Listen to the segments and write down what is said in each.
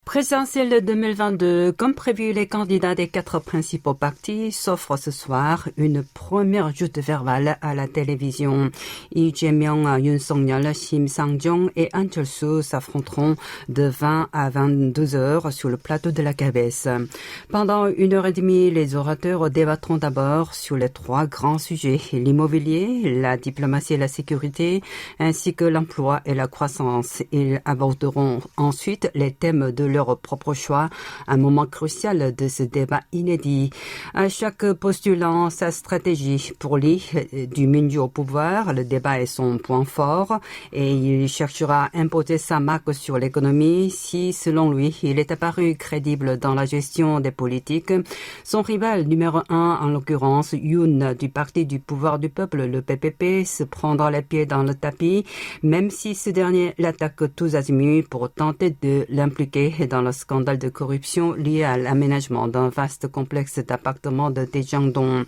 Présidentielle 2022, comme prévu, les candidats des 4 principaux partis s'offrent ce soir une première joute verbale à la télévision. Lee Jae-myung, Yoon Suk-yeol, Kim Sang-jong et Han Cheol-soo s'affronteront de 20 à 22 heures sur le plateau de la KBS. Pendant 1h30, les orateurs débattront d'abord sur les 3 grands sujets, l'immobilier, la diplomatie et la sécurité, ainsi que l'emploi et la croissance. Ils aborderont ensuite les thèmes de leur propre choix, un moment crucial de ce débat inédit. À chaque postulant sa stratégie. Pour lui, du milieu au pouvoir, le débat est son point fort et il cherchera à imposer sa marque sur l'économie si, selon lui, il est apparu crédible dans la gestion des politiques. Son rival numéro 1, en l'occurrence Yoon du parti du pouvoir du peuple, le PPP, se prendra les pieds dans le tapis, même si ce dernier l'attaque tous azimuts pour tenter de l'impliquer dans le scandale de corruption lié à l'aménagement d'un vaste complexe d'appartements de Daejeon-dong.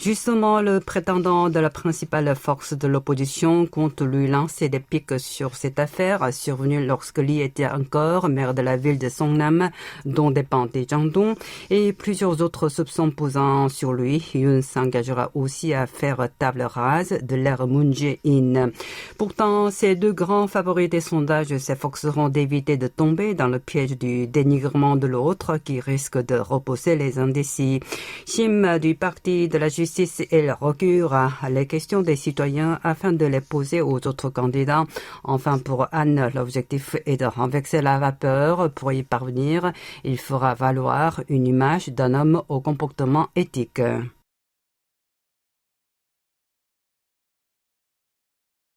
Justement, le prétendant de la principale force de l'opposition compte lui lancer des pics sur cette affaire survenue lorsque Lee était encore maire de la ville de Songnam, dont dépend Daejeon-dong, et plusieurs autres soupçons posant sur lui. Yoon s'engagera aussi à faire table rase de l'ère Moon Jae-in. Pourtant, ces 2 grands favoris des sondages s'efforceront d'éviter de tomber dans le piège du dénigrement de l'autre qui risque de repousser les indécis. Kim du parti de la justice et le recul à les questions des citoyens afin de les poser aux autres candidats. Enfin, pour Han, l'objectif est de renverser la vapeur. Pour y parvenir, il fera valoir une image d'un homme au comportement éthique.